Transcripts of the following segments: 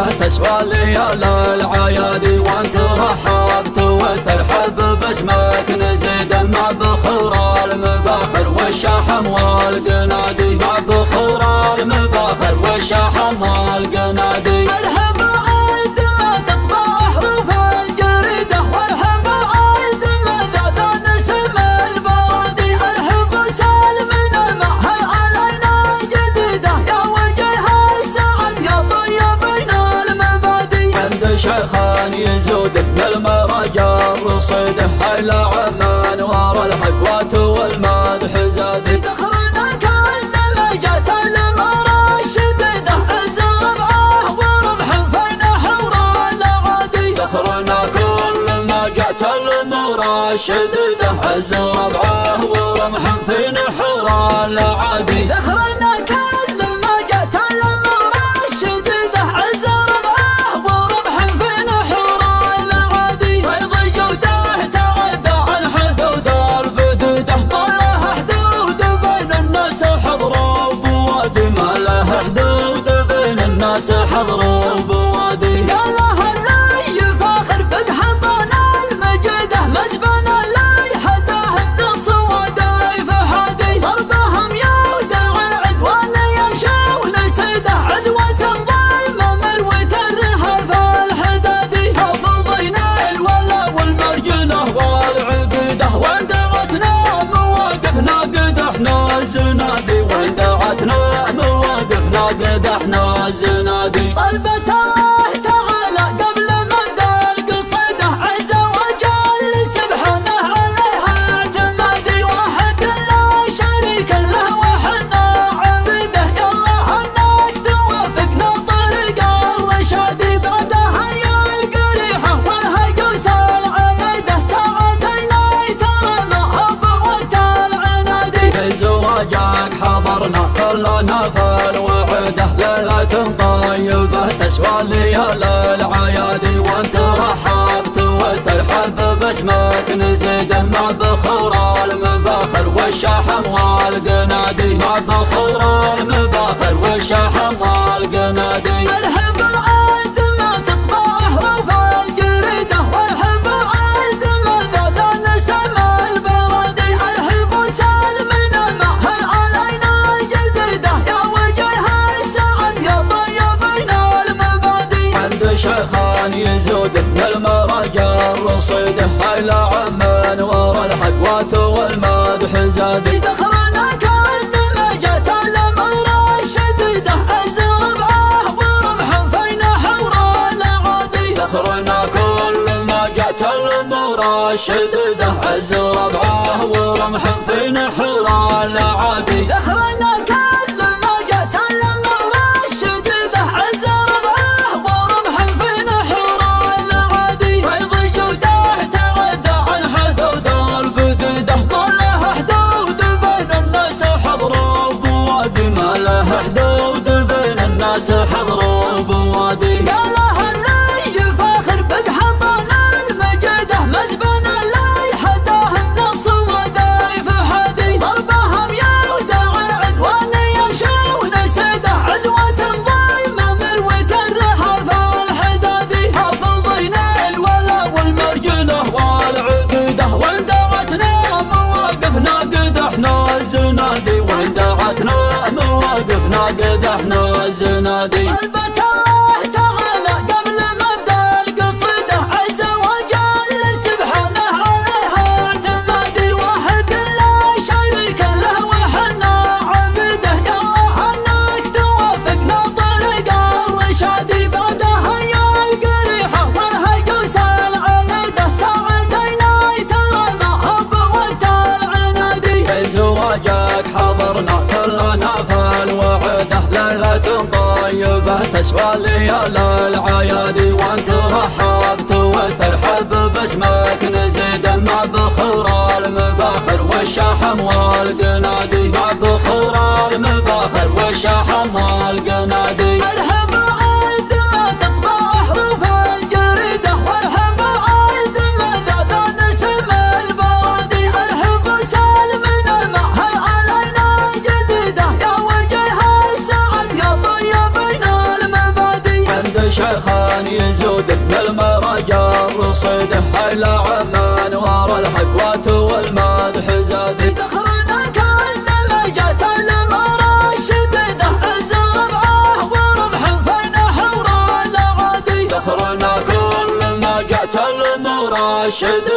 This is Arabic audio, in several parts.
تسوى ليال العيادي، وانت رحبت وترحب باسمك نزيد مع بخور المباخر والشحم والقنادي، مع بخور المباخر والشحم والقنادي. ارحب عاد ما تطبع حروف الجريدة، وارحب عاد ما ذا نسم البرادي، ارحب سالمنا معها علينا جديدة، يا وجه السعد يا طيبين المبادي. عند شيخان يزود من المراجع رصيده، حيل عمان ورا الحقوات والمدح زادي. ذخرنا كلما جات المرا الشديدة، عز ربعه وربح في نحور الأعادي. ذخرنا كل ما جات المرا الشديدة، عز ربعه ورمح في نحور الأعادي. ذخرنا كلما جات المرا الشديدة، عز ربعه وربح في نحور الأعادي. فيض جوده تعدى عن حدود البديدة، ما له حدود بين الناس حضروا بوادي، ما له حدود بين الناس حضروا بوادي. قال له اللي يفاخر بقحطنا المجيدة، مسبنا اللي حداه النص ودايف حادي. ضربهم يودع العدوان يمشون سيده، عزوة ضيمة مروة الرهف الحدادي. حافظينا الولا والمرجله والعقيده، وان دعتنا مواقفنا قد احنا زنادي، وان دعتنا مواقفنا قد احنا زنادي. طلبة الله تعالى قبل مبدأ القصيدة، عز وجل سبحانه عليها اعتمادي. واحد لا شريك له وحنا عبيده، يا الله انك توافقنا طريق الرشادي. بعدها يا القريحة والهجوس العنيدة، ساعتين ترى ما هب وقت العنادي. بزواجك حضرنا كلنا في الوعده، ليلة طيبة تسوى ليال العيادي، وانت رحبت وترحب باسمك نزيده مع بخور المباخر والشحم والقنادي، مع بخور المباخر والشحم والقنادي. ارحب عاد ما تطبع حروف الجريدة، وارحب عاد ما ذا نسم البرادي، ارحب سالمنا معها علينا جديدة، يا وجه السعد يا طيبين المبادي. عند شيخان يزود من المراجع رصيده، حيل عمان ورا الحقوات والمدح زادي. ذخرنا كلما جات المرا الشديدة، عز ربعه ورمح في نحور الأعادي. ذخرنا كل ما جات المرا الشديدة، عز ربعه ورمح في نحور الأعادي. ذخرنا كلما جات المرا الشديدة، عز ربعه ورمح في نحور الأعادي. فيض جوده تعدى عن حدود البديدة، ما له حدود بين الناس حضروا بوادي، ما له حدود بين الناس حضروا بوادي. قال له اللي يفاخر بقحطنا المجيدة، مسبنا اللي حداه النص ودايف حادي. ضربهم يودع العدوان يمشون سيده، عزوة ضيمة مروة الرهف الحدادي. حافظينا الولا والمرجله والعقيده، وان دعتنا مواقفنا قد احنا زنادي، وان دعتنا مواقفنا قد احنا زنادي. طلبة الله تعالى قبل مبدأ القصيدة، عز وجل سبحانه عليها اعتمادي. واحد لا شريك له وحنا عبيده، يا الله انك توافقنا طريق الرشادي. بعدها يا القريحة والهجوس العنيدة، ساعتين ترى ما هب وقت العنادي. بزواجك حضرنا كلنا في الوعده، ليلة طيبة تسوى ليال العيادي، وانت رحبت وترحب باسمك نزيده مع بخور المباخر والشحم والقنادي، مع بخور المباخر والشحم والقنادي. ارحب عاد ما تطبع حروف الجريدة، وارحب عاد ما ذا نسم البرادي، ارحب سالمنا معها علينا جديدة، يا وجه السعد يا طيبين المبادي. عند شيخ شيخان يزود ابن المرجال رصيده حيل عمان ورا الحقوات والمدح زاد ذخرنا كل ما جات المراشد عز ربعه ورمح في نحور العادي ذخرنا كل ما جات المراشد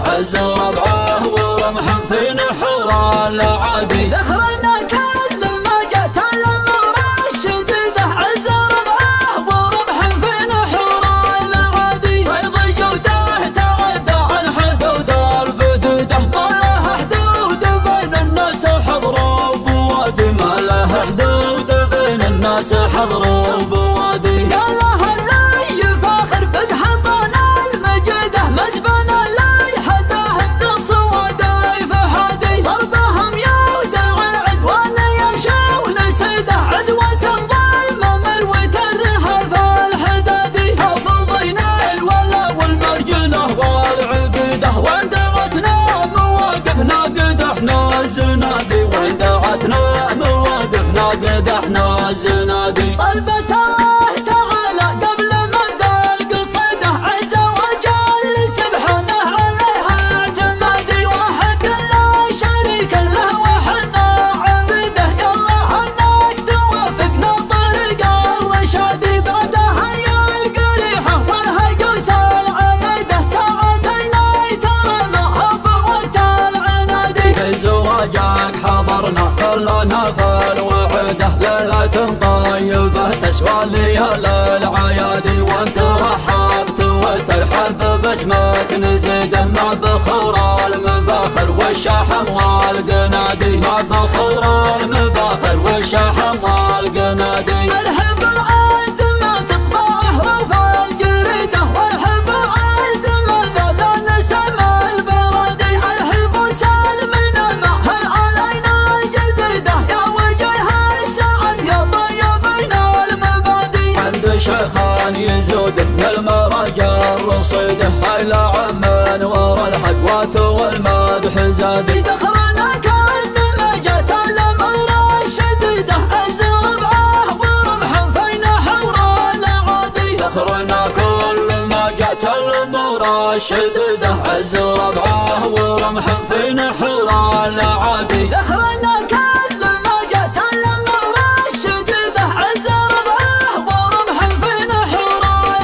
عز ربعه ورمح في نحور العادي ذخرنا كل ما جات المراشد عز ربعه ورمح في نحور العادي فيض جوده تعدى عن حدود البدوده ما له حدود بين الناس حضروا بوادي ما له حدود بين الناس حضروا بوادي قال له اللي يفاخر بك حطنا المجده مسبنا اللي حداه النص ودايف حادي ضربهم يودع العدوان يمشون سيده عزوة ضيمة مروة الرهف الحدادي حافظينا الولا والمرجله والعقده وان دعتنا مواقفنا قد احنا زنادي وان دعتنا مواقفنا قد احنا زنادي طلبة الله تعالى قبل مبدا القصيدة عز وجل سبحانه عليها اعتمادي واحد لا شريك له وحنا عبده يا الله انك توافقنا طريق الرشادي بعدها يا القريحة والهجوس العنيدة ساعتين ترى نهب وقت العنادي في زواجك حضرنا كلنا في الوعده ليلة طيبة تسوى ليال العيادي وانت رحبت وترحب باسمك نزيده مع بخور المباخر والشحم والقنادي مع بخور المباخر والشحم والقنادي ارحب عاد ما تطبع حروف الجريدة وارحب عاد ما ذا نسم البرادي ارحب وسالمنا معها علينا جديدة يا وجه السعد يا طيبين المبادي عند شيخان يزود ابن المرجال رصيده حيل عمان ورا الحقوات والمدح زاد ذخرنا كل ما جات المراشد عز ربعه ورمح في نحور العادي ذخرنا كل ما جات المراشد عز ربعه ورمح في نحور العادي ذخرنا كل ما جات المراشد عز ربعه ورمح في نحور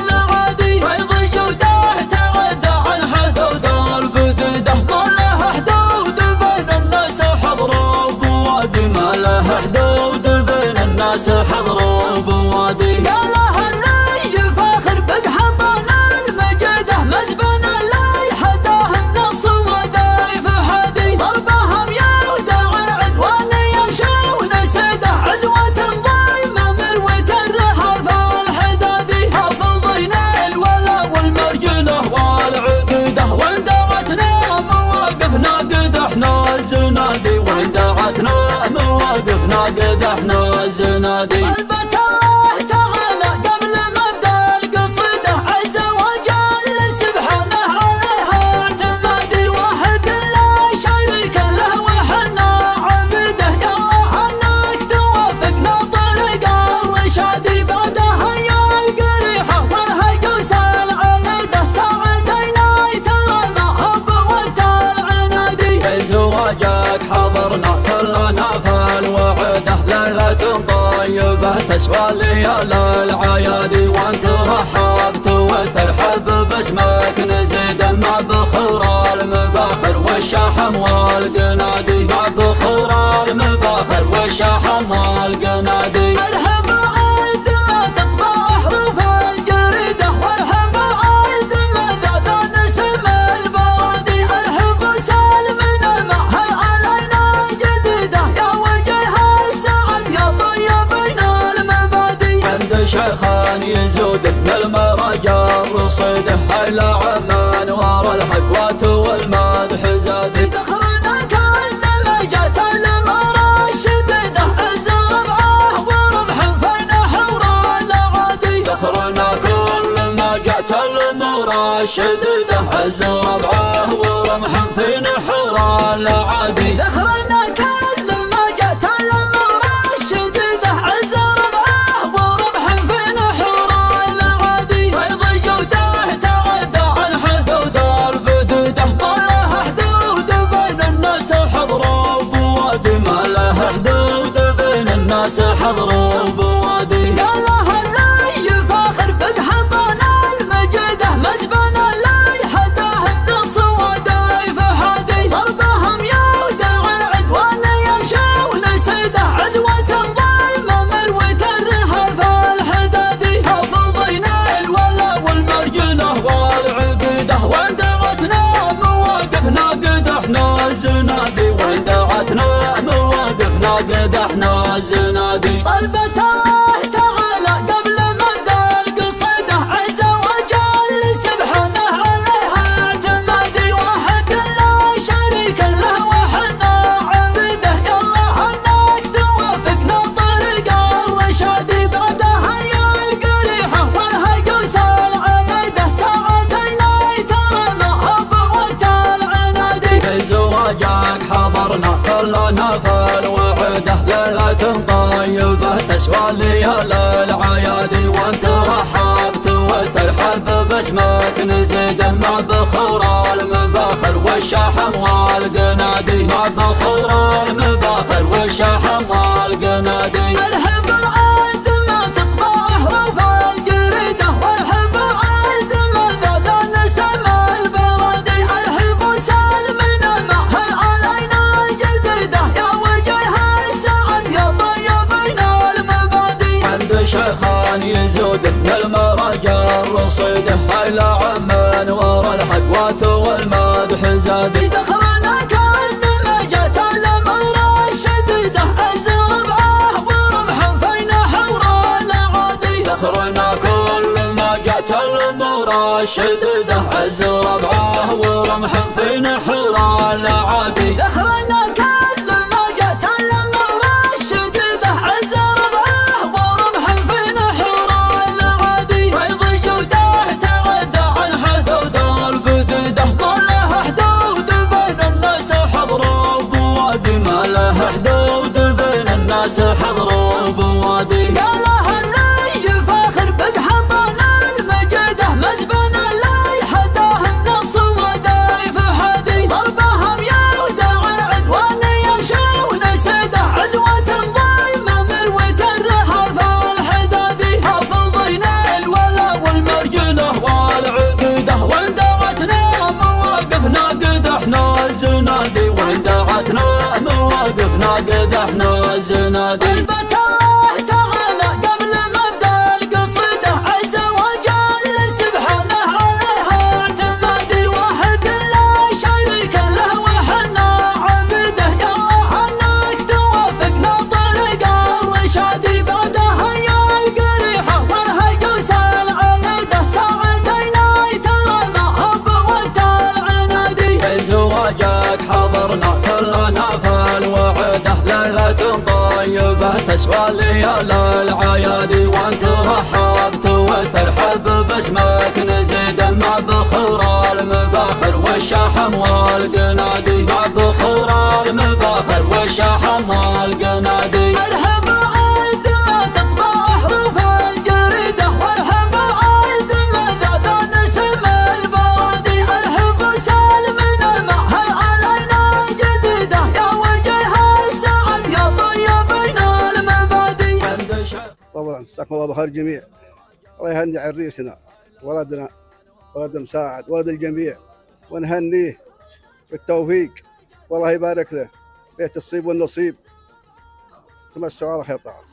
العادي فيض جوده تعدى عن حدود البدوده ما له حدود بين الناس حضروا بوادي ما له حدود بين الناس حضروا بوادي قال له اللي يفاخر بك حطنا المجده مسبنا اللي حداه النص ودايف حادي ضربهم يودع العدوان يمشون سيده عزوة ضيمة مروة الرهف الحدادي حافظينا الولا والمرجله والعقده وان دعتنا مواقفنا قد احنا زنادي وان دعتنا مواقفنا قد احنا زنادي طلبة الله تعالى قبل مبدا القصيدة عز وجل سبحانه عليها اعتمادي واحد لا شريك له وحنا عبده يا الله انك توافقنا طريق الرشادي بعدها يا القريحة والهجوس العنيدة ساعتين ترى نهب وقت العنادي في زواجك حضرنا كلنا في الوعده ليلة طيبة تسوى ليال العيادي وانت رحبت وترحب باسمك نزيده مع بخور المباخر والشحم والقنادي مع بخور المباخر والشحم والقنادي ارحب عاد ما تطبع حروف الجريدة وارحب عاد ما ذا نسم البرادي ارحب وسالمنا معها علينا جديدة يا وجه السعد يا طيبين المبادي عند شيخان يزود ابن المرجال رصيده حيل عمان ورا الحقوات والمدح زاد ذخرنا كل ما جات المراشد عز ربعه ورمح في نحور العادي ذخرنا كل ما جات المراشد عز ربعه ورمح في نحور العادي ذخرنا كل ما جات المراشد عز ربعه ورمح في نحور العادي احنا الزنادي. طلبة الله تعالى قبل مدى القصيدة عز وجل سبحانه عليها اعتمادي. واحد لا شريك له وحنا عبده، يلا انك توافقنا طريق الرشادي. بعدها يا القريحة والهيوس العنيدة ساعدينا ترى ما بوقت العنادي. في زواجك حضرنا كلنا في الوعده، ليلة طيبة تسوى ليال العيادي. وانت رحبت وترحب باسمك نزيده مع بخور المباخر والشحم والقنادي. مع بخور المباخر والشحم والقنادي. ارحب عاد ما تطبع حروف الجريدة، وارحب عاد ما ذا نسم البرادي. ارحب وسالمنا ما هي علينا جديدة، يا وجه السعد يا طيبين المبادي. عند شيخان يزود من المراجع الرصيده، حيل عمان ورا الحقوات والمدح زادي. ذخرنا كل ما جت الامر الشديدة، عز ربعه ورمح فين حور العادي. ذخرنا كل ما جات الامور الشديده، عز ربعه ورمح في نحور العادي. ذخرنا كل ما جت الامر الشديدة، عز ربعه ورمح في نحور العادي. فيض جوده تعدى عن حدود البديده، ما له حدود بين الناس حضروا بوادي. ما له حدود بين الناس حضروا بوادي. قال له اللي يفاخر بقحطان المجيدة، مسبن اللي حداه النص ودايف حدي. ضربهم يودع العدوان يمشون سيده، عزوة ضيمة مروة الرهف الحدادي. حافظين الولا والمرجله والعقيده، وان دعتنا مواقفنا قد احنا الزنادي. وان دعتنا مواقفنا قد احنا الزنادي. طلبة الله تعالى قبل مبدأ القصيدة، عز وجل سبحانه عليها اعتمادي. واحد لا شريك له وحنا عبده، يلا انك توافقنا طريق الرشادي. بعدها يا القريحة والهيوس العنيدة ساعدينا ترى ما بوقت العنادي. في زواجك حضرنا كلنا في الوعده، ليلة طيبة تسوى ليال العيادي. وانت رحبت وترحب باسمك نزيده مع بخور المباخر والشحم والقنادي. مع بخور المباخر والشحم والقنادي. ارحب عاد ما تطبع حروف الجريدة، وارحب عاد ما ذا نسم البرادي. ارحب وسالمنا ما هي علينا جديدة، يا وجه السعد يا طيبين المبادي. عند شيخ طبعا جزاكم الله بخير الجميع. الله يهني عريسنا ولدنا ولد مساعد ولد الجميع، ونهنيه بالتوفيق والله يبارك له بيت الصيب والنصيب. تمسوا على خير تعالى.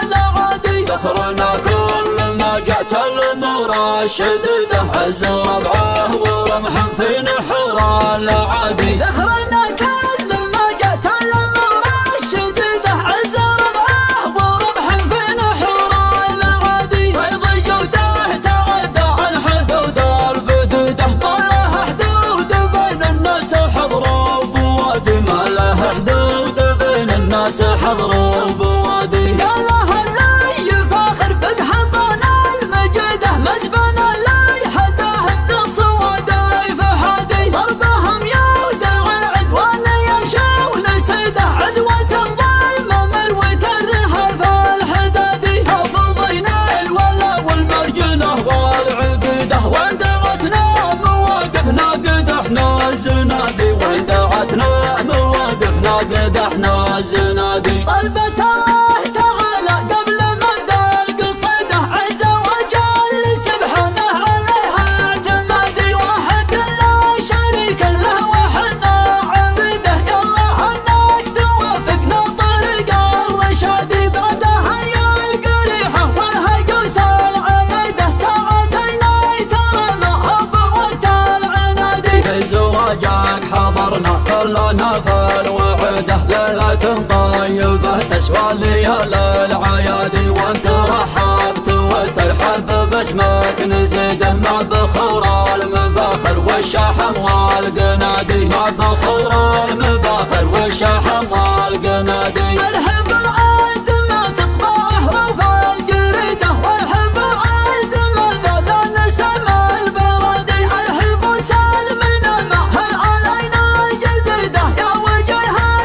العادي ذخرنا كل ما جات الامور الشديده، عز ربعه ورمح في نحور العادي. ذخرنا كل ما جت الامر الشديدة، عز ربعه ورمح في نحور العادي. فيض جوده تعدى عن حدود البديده، ما له حدود بين الناس حضروا بوادي. ما له حدود بين الناس حضروا بوادي. قال له اللي يفاخر بقحطان المجيدة، مسبن اللي حداه النص ودايف حدي. ضربهم يودع العدوان يمشون سيده، عزوة ضيمة مروة الرهف الحدادي. حافظين الولا والمرجله والعقيده، وان دعتنا مواقفنا قد احنا الزنادي. وان دعتنا مواقفنا قد احنا الزنادي. طلبة الله تعالى قبل مبدأ القصيدة، عز وجل سبحانه عليها اعتمادي. واحد لا شريك له وحنا عبده، يلا انك توافقنا طريق الرشادي. بعدها يا القريحة والهيوس العنيدة ساعدينا ترى ما بوقت العنادي. في زواجك حضرنا كلنا في الوعده، ليلة طيبة تسوى ليال العيادي، وانت رحبت وترحب باسمك نزيده مع بخور المباخر والشحم والقنادي، مع بخور المباخر والشحم والقنادي. ارحب عاد ما تطبع حروف الجريده، وارحب عاد ما ذا نسم البرادي، ارحب وسلمنا معها علينا جديده، يا وجه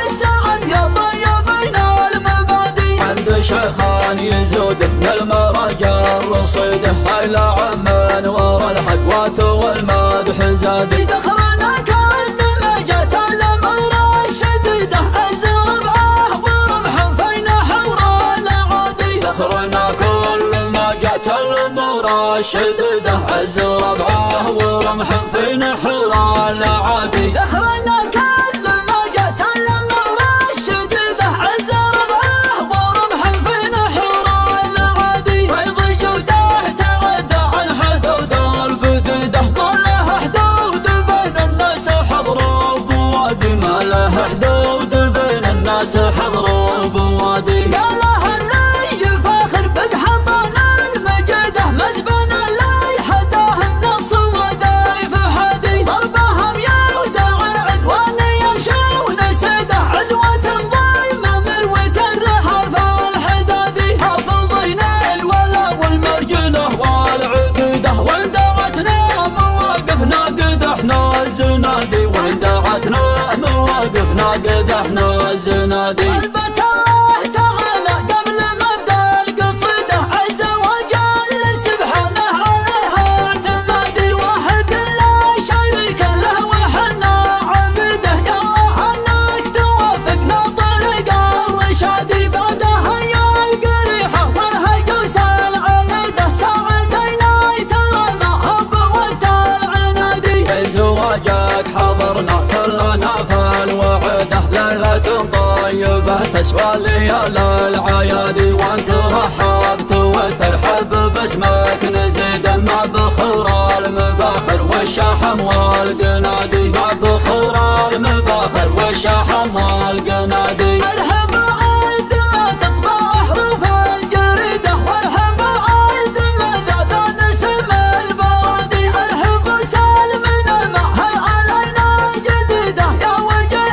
السعد يا طيبين المبادي. عند شيخان يزود من المراجع رصيده، حيل عمان ورا الحقوات والمدح زادي. ذخرنا كل ما جت الامر الشديده، ازر بعه ورمح فين حور العادي. ذخرنا كل ما جت الامور الشديده، ازر بعه ورمح في نحور العادي. ذخرنا كل ما جت الامر الشديده، ازر بعه ورمح في نحور العادي. فيض جوده تعدى عن حدود البديده، ما له حدود بين الناس حضروا بوادي، ما له حدود بين الناس حضروا بوادي. قاله اللي يفاخر بقحطان المجيده، مزبن اللي حداه النص ودايف حدي. ضربهم يودع العدوان يمشون سيده، عزوة ضايمه مروة الرحف الحدادي. حافظين الولا والمرجله والعقيده، وان دعتنا مواقفنا قد احنا الزنادي، وان دعتنا مواقفنا قد احنا الزنادي. طلبت الله تعالى قبل مبدا القصيده، عز وجل سبحانه عليها اعتمادي. واحد لا شريك له وحنا عبيده، يا الله انك توافقنا طريق الرشادي. بعدها يا القريحه والهج وسال عنيده، ساعدينا ترى ما بوقت العنادي. بزواجك حضرنا كلنا فالوعده، ليلة طيبة تسوى ليال العيادي، وانت رحبت وترحب باسمك نزيده مع بخور المباخر والشحم والقنادي، مع بخور المباخر والشحم والقنادي. ارحب عاد ما تطبع حروف الجريده، وارحب عاد ما ذا نسم البرادي، ارحب وسلمنا معها علينا جديده، يا وجه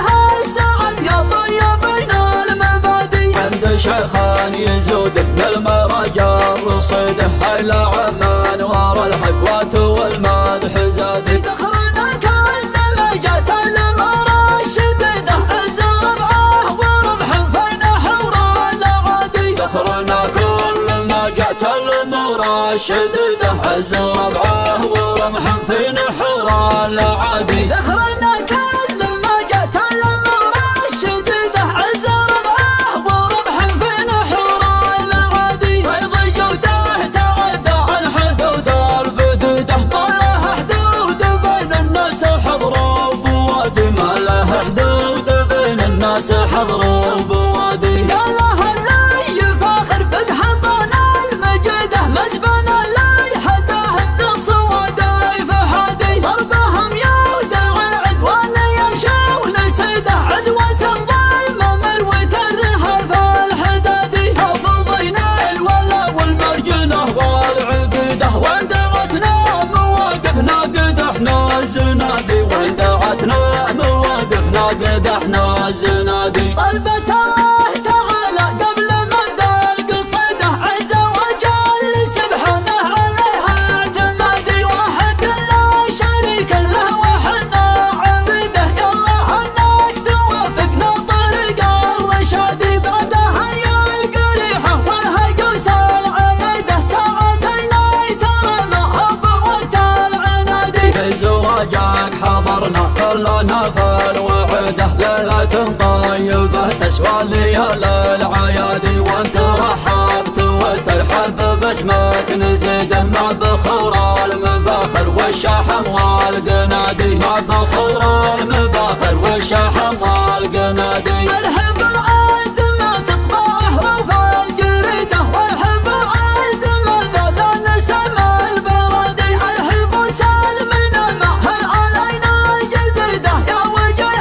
السعد يا طيبين المبادي. عند شيخان يزود من المراجع رصيده، حيل عمان ورا الحقوات والمدح زادي. ذخرنا كل ما جت الامر الشديده، ازر بعه ورمح فين حور العادي. ذخرنا كل ما جت الامور الشديده، ازر بعه ورمح في نحور العادي. ذخرنا كل ما جت الامر الشديده، ازر بعه ورمح في نحور العادي. فيض جوده تعدى عن حدود البديده، ما له حدود بين الناس حضروا بوادي، ما له حدود بين الناس حضروا بوادي. قاله اللي يفاخر بقحطان المجيده، مزبن اللي حداه النص ودايف حدي. ضربهم يودع العدوان يمشون سيده، عزوة ضايمه مروة الرحف الحدادي. حافظين الولا والمرجله والعقيده، وان دعتنا مواقفنا قد احنا الزنادي، وان دعتنا مواقفنا قد احنا الزنادي. طلبت الله تعالى قبل مبدا القصيده، عز وجل سبحانه عليها اعتمادي. واحد لا شريك له وحنا عبيده، يا الله انك توافقنا طريق الرشادي. بعدها يا القريحه والهج وسال عنيده، ساعدينا ترى ما بوقت العنادي. بزواجك حضرنا كلنا فالوعده، ليلة طيبة تسوى ليال العيادي، وانت رحبت وترحب باسمك نزيده مع بخور المباخر والشحم والقنادي، مع بخور المباخر والشحم والقنادي. ارحب عاد ما تطبع حروف الجريده، وارحب عاد ما ذا نسم البرادي، ارحب وسلمنا معها علينا جديده، يا وجه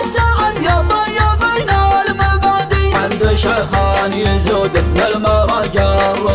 السعد يا طيبين المبادي. عند شيخان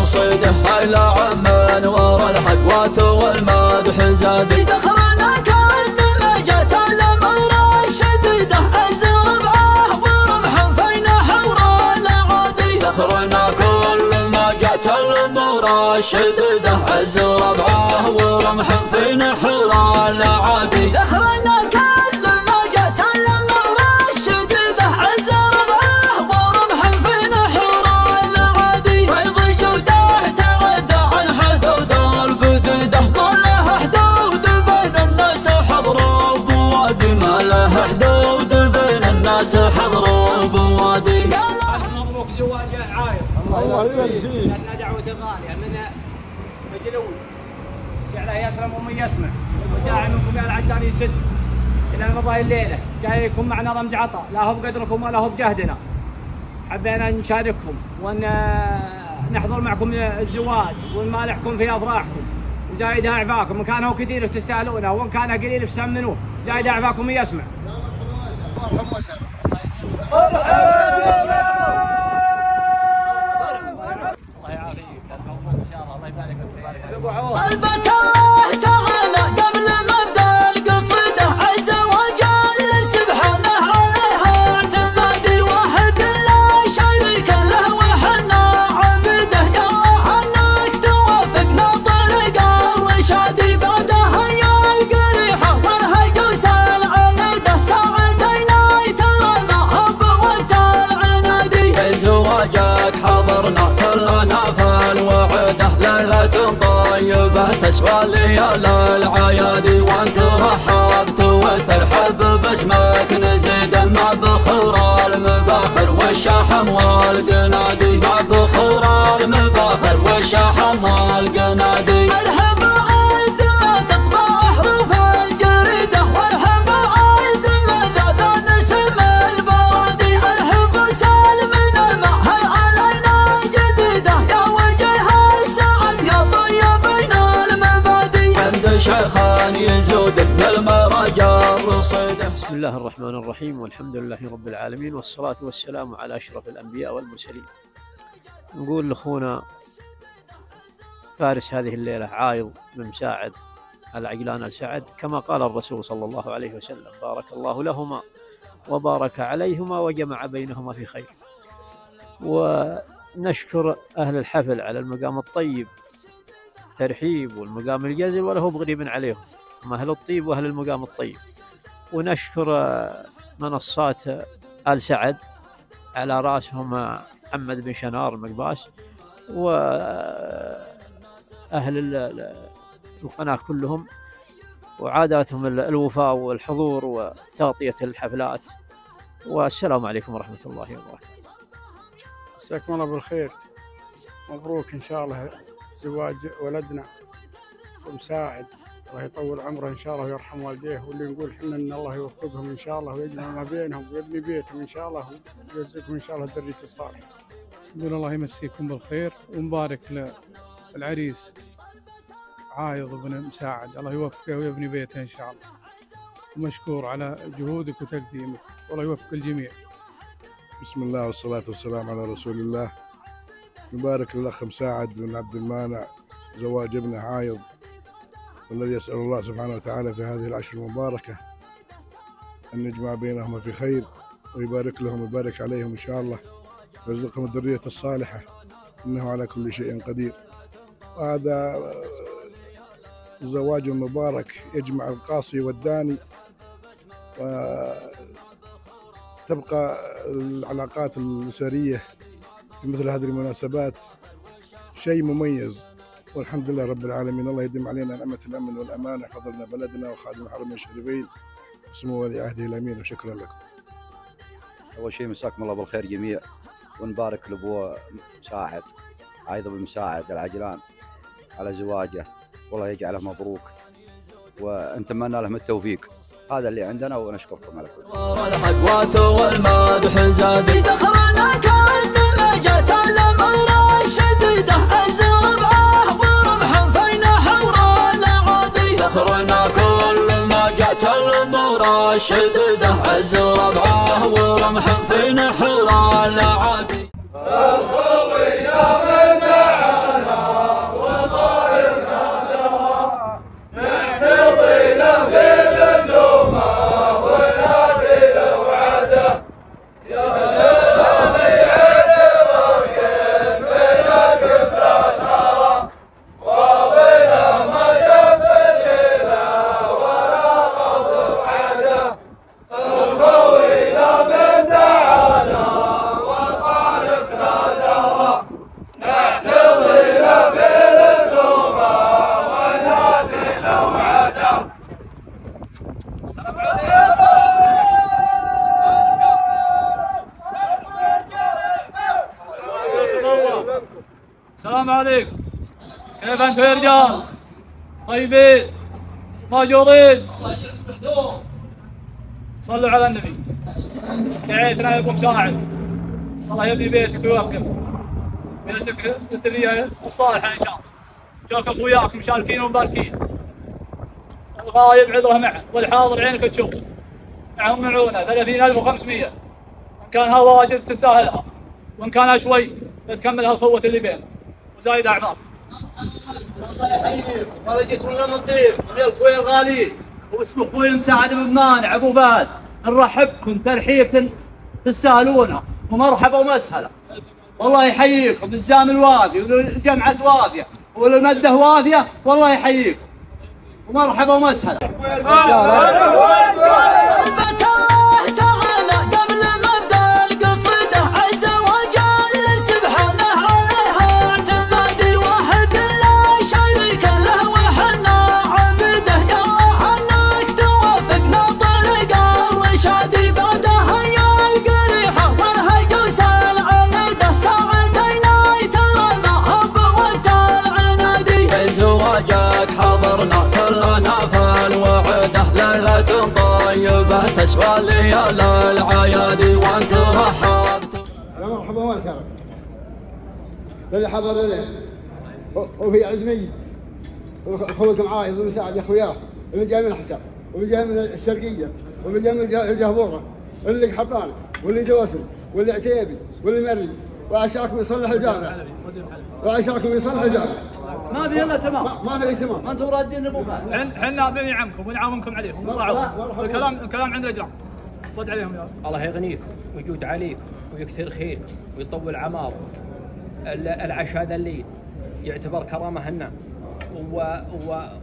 رصيده إلى عمان ورا الحقوات والمدح زادي ذخرنا كل ما جت الأمر الشديدة عز ربعه ورمح في نحور الأعادي ذخرنا كل ما جت الأمور الشديدة عز ربعه ورمح في نحور الأعادي ذخرنا كل ما جت الأمر الشديدة عز ربعه ورمح في نحور الأعادي فيض جوده تعدى عن حدود البديدة ما له حدود بين الناس حضروا بوادي ما له حدود بين الناس حضروا بوادي مبروك زواج عايض. الله يجزيك. لنا دعوة غالية من مجلول جعله يسلم ومن يسمع والداعي منكم يا العجلان يسد إلى مضاي الليلة جايكم معنا رمز عطاء لا هو بقدركم ولا هو بجهدنا. حبينا نشارككم ونحضر معكم الزواج ونمالحكم في أفراحكم وزايدها أعفاكم إن كان هو كثير تستاهلونه وإن كان قليل فسمنوه زايدها أعفاكم من يسمع. طلبت الله تعالى قبل مبدا القصيدة عز وجل سبحانه عليها اعتمادي واحد لا شريك له وحنا عبيده يا الله انك توافقنا طريق الرشادي بعدها يا القريحة والهجوس العنيدة ساعدينا يترمى بوقت العنادي زواجك حضرنا كلنا في الوعده ليلة طيبة تسوى ليال العيادي وانت رحبت وترحب باسمك نزيد مع بخور المباخر والشحم والقنادي مع بخور المباخر والشحم والقنادي ارحب عيد ما تطبع حروف الجريدة وارحب عيد ما ذا نسم البرادي ارحب سالمنا معها علينا جديدة يا وجه السعد يا طيبين المبادي عند شيخان يزود من المرجع الرصيده. بسم الله الرحمن الرحيم والحمد لله رب العالمين والصلاة والسلام على أشرف الأنبياء والمرسلين. نقول لأخونا فارس هذه الليلة عايض بن مساعد العجلان السعد كما قال الرسول صلى الله عليه وسلم بارك الله لهما وبارك عليهما وجمع بينهما في خير. ونشكر أهل الحفل على المقام الطيب ترحيب والمقام الجزل ولا هو بغريب عليهم هم أهل الطيب وأهل المقام الطيب. ونشكر منصات آل سعد على رأسهم محمد بن شنار المقباس وأهل القناة كلهم وعاداتهم الوفاء والحضور وتغطية الحفلات. والسلام عليكم ورحمة الله وبركاته. مساكم الله بالخير. مبروك إن شاء الله زواج ولدنا ومساعد الله يطول عمره إن شاء الله ويرحم والديه واللي نقول حنا إن الله يوفقهم إن شاء الله ويجمع ما بينهم ويبني بيتهم إن شاء الله ويرزقهم إن شاء الله الذرية الصالحة. نقول الله يمسيكم بالخير ونبارك للعريس عايض بن مساعد الله يوفقه ويبني بيته إن شاء الله ومشكور على جهودك وتقديمك والله يوفق الجميع. بسم الله والصلاة والسلام على رسول الله. نبارك للأخ مساعد بن عبد المانع زواج ابنه عايض والذي يسأل الله سبحانه وتعالى في هذه العشر المباركة أن يجمع بينهما في خير ويبارك لهم ويبارك عليهم إن شاء الله ويرزقهم الذرية الصالحة إنه على كل شيء قدير. وهذا الزواج المبارك يجمع القاصي والداني وتبقى العلاقات الأسرية في مثل هذه المناسبات شيء مميز والحمد لله رب العالمين. الله يديم علينا نعمة الأمن والأمان يحفظ لنا بلدنا وخادم الحرمين الشريفين وسمو ولي عهده الأمين وشكرا لكم. أول شيء مساكم الله بالخير جميع ونبارك لأبو مساعد عايض بن مساعد العجلان على زواجه والله يجعله مبروك ونتمنى لهم التوفيق. هذا اللي عندنا ونشكركم على كل الحقوات والمدح زادي ذخرنا كل ما جت الأمر الشديدة عز ربعه ورمح في نحور الأعادي ذخرنا كل ما جت الأمور الشديدة عز ربعه ورمح في نحور الأعادي. الخوي يا من معنا السلام عليكم. كيف انتم يا رجال؟ طيبين؟ ماجورين؟ صلوا على النبي. دعيتنا يا ابو مساعد، الله يبني بيتك ويوفقك ويرزقك الذريه الصالحه ان شاء الله. جاك اخوياك مشاركين ومباركين. الغايب عذره معه والحاضر عينك تشوف. معهم معونه 30,500. ان كانها واجب تستاهلها، وان كانها شوي تكملها الخوه اللي بيننا وزايد اعمار. الله يحييك، والله جيت لنا من الطيب ويا اخوي الغاليين واسمه اخوي مساعد بن مانع ابو فهد. نرحبكم ترحيب تستاهلونها ومرحبا ومسهلا. والله يحييكم الزام الوافي والجمعة وافية والمدة وافية، والله يحييكم ومرحبا ومسهلا. تسوى ليال العيادي وانت رحبت. يا مرحبا وسهلا باللي حضر لنا وفي عزمي اخوكم عايض ومساعد يا اخوياه اللي جاي من الحسا واللي جاي من الشرقيه واللي جاي من الجهبوره اللي حطانه واللي جوسم واللي عتيبي واللي مري وعشاكم يصلح الجامع وعشاكم يصلح الجامع. ما في الا تمام. ما في تمام. ما انتم رادين ابو فهد. حنا بني عمكم ونعاونكم عليكم. الكلام عند الاجرام. رد عليهم يا الله يغنيكم ويجود عليكم ويكثر خيركم ويطول عماركم. العشاء ذا الليل يعتبر كرامه لنا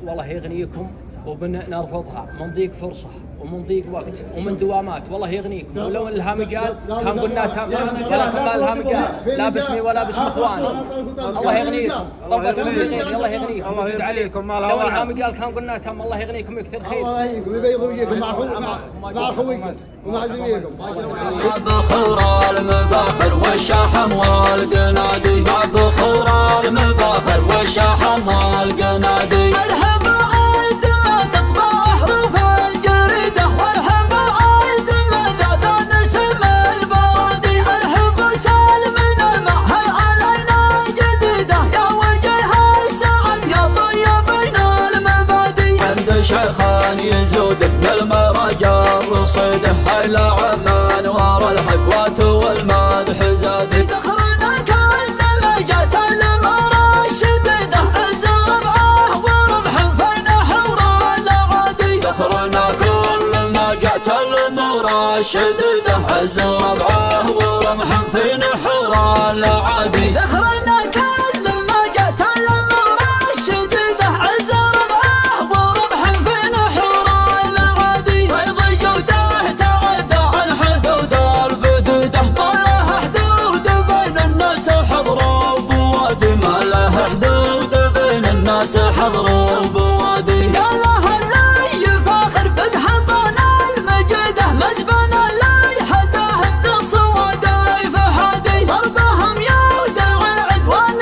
والله يغنيكم وبنرفضها من ضيق فرصه ومن ضيق وقت ومن دوامات. والله يغنيكم ولو لها مجال كان قلنا تم، ولكن ما لها مجال لا باسمي ولا باسم اخواني. الله يغنيكم طلبة توفيقين. الله يغنيكم ويجود عليكم. لو لها مجال كان قلنا تم. الله يغنيكم ويكثر خير. الله يغنيكم ويبيض وجهكم مع اخويكم ومع زميلكم. بخور المباخر والشحم والقنادي، بخور المباخر والشحم والقنادي. مرحبا عيد ما تطبع حروف الجريده، مرحبا عيد ما ذا نسم البرادي. مرحبا سالمنا معها علينا جديده، يا وجه السعد يا طيبين المبادي. عند شيخان يزود من المرجع رصيده، حيل عمان ورا الحبوات والمدح زاد. ذخرنا كل ما جت المرى الشديده، عز ربعه ورمح فين حور العادي. ذخرنا كل ما جت المرى الشديده، عز ربعه ورمح في نحور العادي. ذخرنا كل ما جت المرى الشديده، عز ربعه ورمح في نحور العادي. فيض جوده تعدى عن حدود البدوده، ما له حدود بين الناس حضروا بوادي، ما له حدود بين الناس حضروا بوادي. يا الله اللي يفاخر بقحطنا المجيده، مسبنا اللي حداه النص ودايف حادي. ضربهم يودع العدوان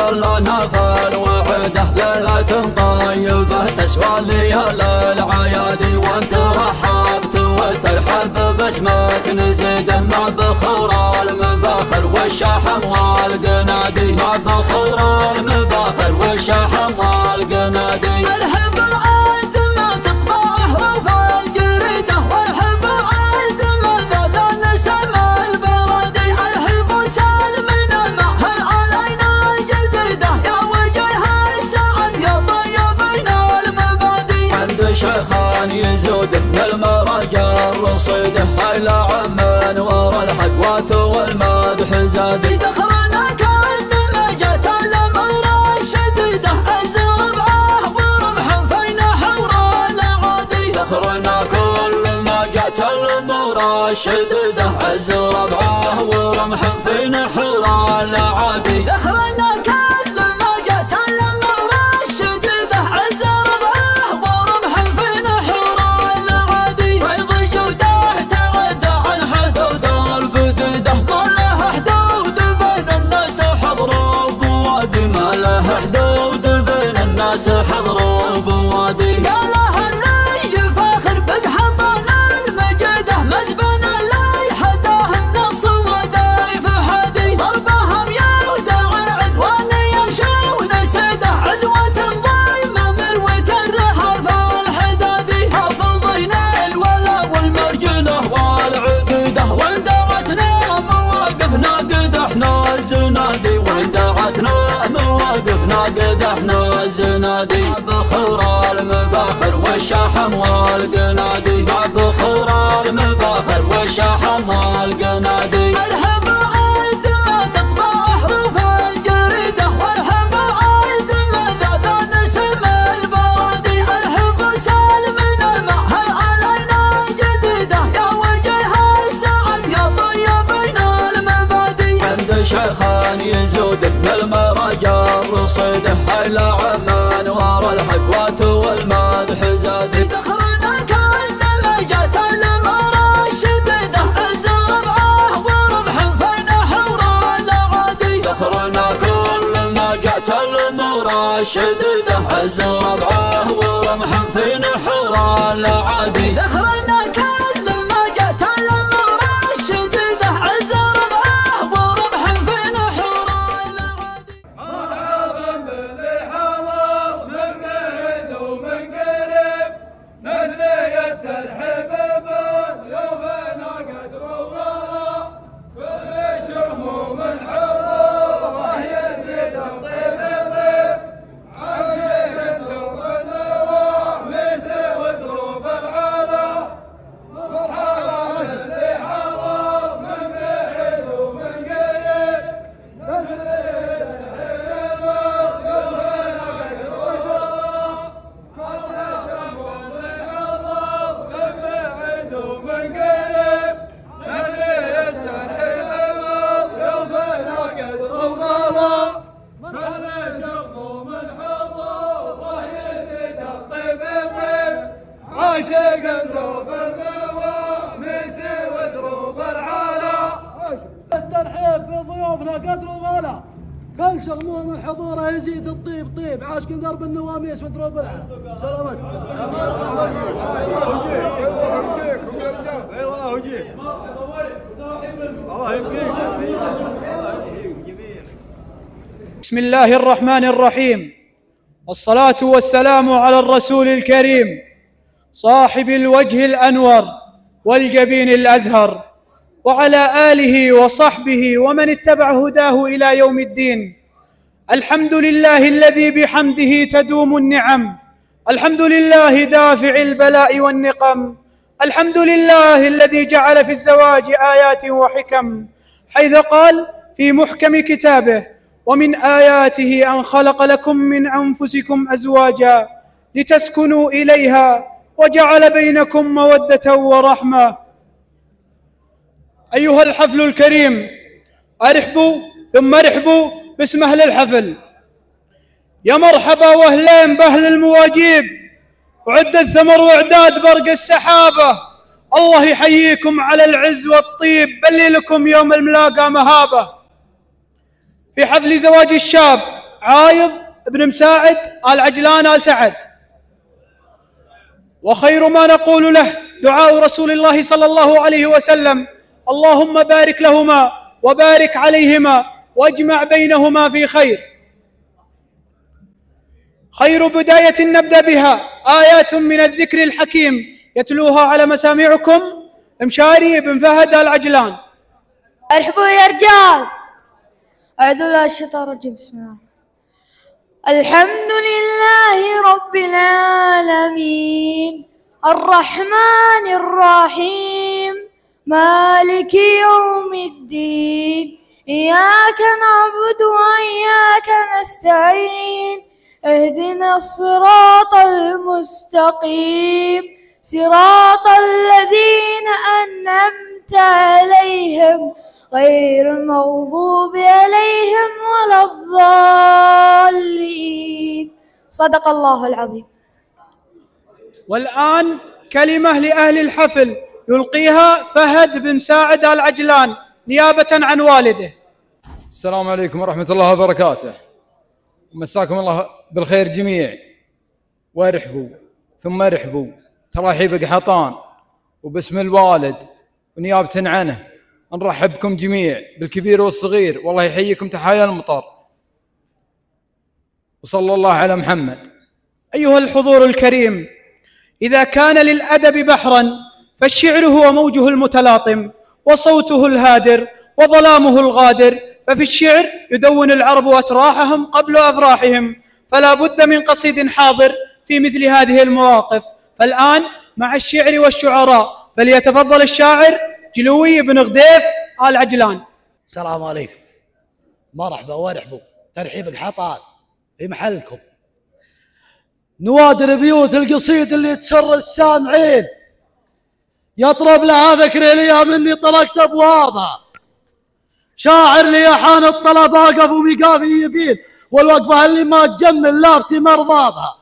كلنا فالوعده ليلة طيبة تسوى ليال العيادي، وانت رحبت وترحب باسمك نزيده مع بخور المباخر والشحم والقنادي، مع بخور المباخر والشحم والقنادي. ارحب عاد ما تطبع حروف الجريده، وارحب عاد ما ذا نسم البرادي، ارحب وسالمنا معها علينا جديده، يا وجه السعد يا طيبين المبادي. عند شيخان يزود من المرجع الرصيده، حيل عمان ورا الحقوات والمدح زادي. ذخرنا كل ما جت الامر الشديده، عز ربعه ورمح فين حور العادي. ذخرنا كل ما جت الامر الشديده، عز ربعه ورمح فين حور العادي. ذخرنا كل ما جت الامر الشديده، عز ربعه ورمح فين حور العادي. فيض جوده تعدى عن حدود البديده، ما له حدود بين الناس حضروا بوادي، ما له حدود بين الناس حضروا بوادي. قال له اللي يفاخر بقحطان المجيده، مسبن اللي حداه النص ودايف حدي. ضربهم يودع العدوان يمشون سيده، عزوة ضيمه مروة الرحى الحدادي. حافظين الولا والمرجله والعقيده، وان دعتنا مواقفنا قد احنا الزنادي، وان دعتنا مواقفنا قد احنا الزنادي. بخور المباخر والشحم والقنادي، مع بخور المباخر والشحم والقنادي. ارحب عاد ما تطبع حروف الجريده، وارحب عاد ما ذا نسم البرادي، ارحب وسالمنا معها علينا جديده، يا وجه السعد يا طيبين المبادي. عند شيخان يزود من المرجع الرصيده، حيل عمان ورا الحقوات والمدح زادي. ذخرنا كل ما جت الامر الشديده، عز ربعه ورمح فين حور العادي. ذخرنا كل ما جت الامر الشديده، عز ربعه ورمح فين حور العادي. ذخرنا كل ما جت الامر الشديده، عز ربعه ورمح فين حور العادي. مرحبا باللي حضر من بعيد ومن قريب، مثنية ترحب بضيوفنا قدر وغلا، كل شموم حضوره يزيد الطيب طيب، عاشق الدرب النواميس ودروب العلا. مرحبا باللي حضر من بعيد ومن قريب، مثنية ترحب بضيوفنا قدر وغلا، كل شموم حضور من بعيد ومن قريب، مثنية ترحب بضيوفنا قدر وغلا، كل شموم حضوره يزيد الطيب طيب، عاشق دروب النواميس ودروب العلا. الترحيب بضيوفنا قدر وغلا، كل شغمهم الحضور يزيد الطيب طيب، عاشق درب النواميس ودروب العلا. سلامتك. بسم الله الرحمن الرحيم، والصلاة والسلام على الرسول الكريم صاحب الوجه الأنور والجبين الأزهر، وعلى آله وصحبه ومن اتبع هداه إلى يوم الدين. الحمد لله الذي بحمده تدوم النعم، الحمد لله دافع البلاء والنقم، الحمد لله الذي جعل في الزواج آيات وحكم، حيث قال في محكم كتابه: ومن آياته أن خلق لكم من أنفسكم أزواجا لتسكنوا إليها وجعل بينكم مودة ورحمة. أيها الحفل الكريم، أرحبوا ثم ارحبوا باسم أهل الحفل. يا مرحبا وأهلين بأهل المواجيب، وعد الثمر وإعداد برق السحابة. الله يحييكم على العز والطيب، بلي لكم يوم الملاقى مهابة. في حفل زواج الشاب عايض بن مساعد آل عجلان آل سعد. وخير ما نقول له دعاء رسول الله صلى الله عليه وسلم: اللهم بارك لهما وبارك عليهما واجمع بينهما في خير. خير بداية نبدأ بها آيات من الذكر الحكيم يتلوها على مسامعكم مشاري بن فهد آل عجلان. ارحبوا يا رجال. أعوذ بالله من الشيطان الرجيم. بسم الله. الحمد لله رب العالمين الرحمن الرحيم مالك يوم الدين إياك نعبد وإياك نستعين اهدنا الصراط المستقيم صراط الذين أنعمت عليهم غير المغضوب عليهم ولا الضالين. صدق الله العظيم. والآن كلمة لأهل الحفل يلقيها فهد بن ساعد آل عجلان نيابة عن والده. السلام عليكم ورحمة الله وبركاته. مساكم الله بالخير جميع، وارحبوا ثم ارحبوا ترحيب قحطان، وباسم الوالد ونيابة عنه نرحب بكم جميع بالكبير والصغير، والله يحييكم تحايا المطر، وصلى الله على محمد. أيها الحضور الكريم، إذا كان للأدب بحرا فالشعر هو موجه المتلاطم وصوته الهادر وظلامه الغادر، ففي الشعر يدون العرب أتراحهم قبل أفراحهم، فلا بد من قصيد حاضر في مثل هذه المواقف. فالآن مع الشعر والشعراء فليتفضل الشاعر جلوي بن غديف آل عجلان. السلام عليكم، مرحبا وارحبوا ترحيب قحطان في محلكم. نوادر بيوت القصيد اللي تسر السامعين، يطرب لها ذكر الايام اني طلقت ابوابها، شاعر لي حان الطلب اقف ومقافي يبين، والوقفه اللي ما تجمل لابتي مرضابها.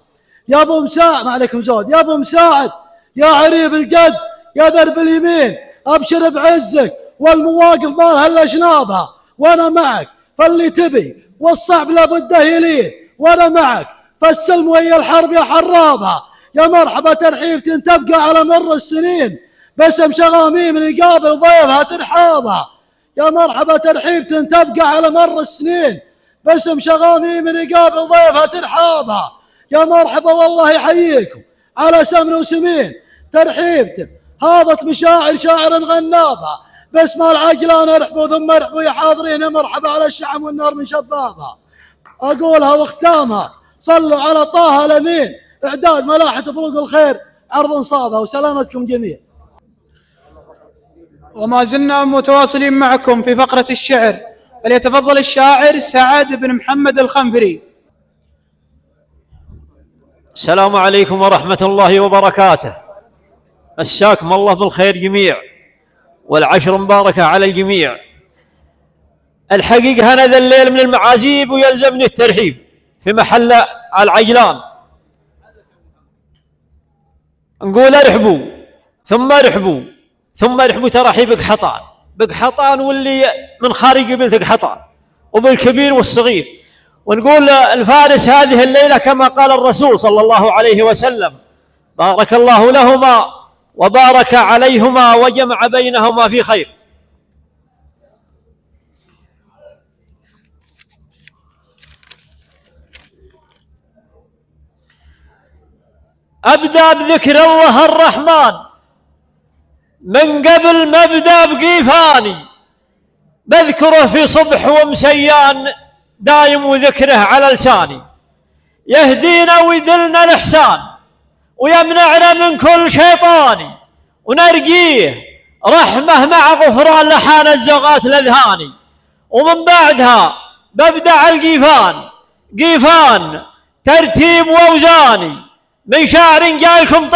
يا ابو مساعد، ما عليكم زود، يا ابو مساعد يا عريب القد يا درب اليمين، ابشر بعزك والمواقف ما لها الا شنابها، وانا معك فاللي تبي والصعب لابده يلين، وانا معك فالسلم وهي الحرب يا حرابها. يا مرحبا ترحيب تبقى على مر السنين، باسم شغاميم يقابل ضيفها ترحابها. يا مرحبا ترحيب تبقى على مر السنين، باسم شغاميم يقابل ضيفها ترحابها. يا مرحبا والله يحييكم على سمن وسمين، ترحيبة هاضت مشاعر شاعر غنابها، باسم العجلان ارحبوا ثم ارحبوا يا حاضرين، مرحبا على الشعم والنار من شبابها. اقولها واختامها صلوا على طه الامين، اعداد ملاحة بروق الخير عرض صابها، وسلامتكم جميع. وما زلنا متواصلين معكم في فقرة الشعر، فليتفضل الشاعر سعد بن محمد الخنفري. السلام عليكم ورحمة الله وبركاته. مساكم الله بالخير جميع، والعشر مباركة على الجميع. الحقيقة هذا الليل من المعازيب ويلزمني الترحيب في محل العجلان. نقول ارحبوا ثم ارحبوا ثم ارحبوا ترحيب بقحطان، بقحطان واللي من خارج قبيلة قحطان، وبالكبير والصغير. ونقول الفارس هذه الليلة كما قال الرسول صلى الله عليه وسلم: بارك الله لهما وبارك عليهما وجمع بينهما في خير. أبدأ بذكر الله الرحمن من قبل ما أبدأ بقيفاني، بذكره في صبح ومسيان دايم وذكره على لساني، يهدينا ويدلنا الإحسان ويمنعنا من كل شيطاني، ونرجيه رحمة مع غفران لحان الزغات الأذهاني. ومن بعدها ببدأ على القيفان، قيفان ترتيب وأوزاني، من شاعر جايكم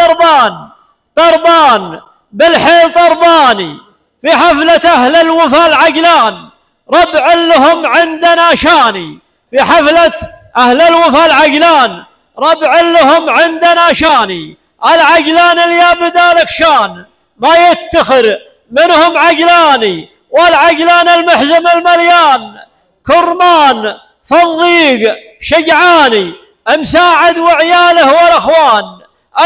طربان بالحيل طرباني، في حفلة أهل الوفا العجلان ربع لهم عندنا شاني، في حفلة أهل الوفا العجلان ربع لهم عندنا شاني. العجلان اللي بدالك شان ما يتخر منهم عجلاني، والعجلان المحزم المليان كرمان فالضيق شجعاني مساعد وعياله والاخوان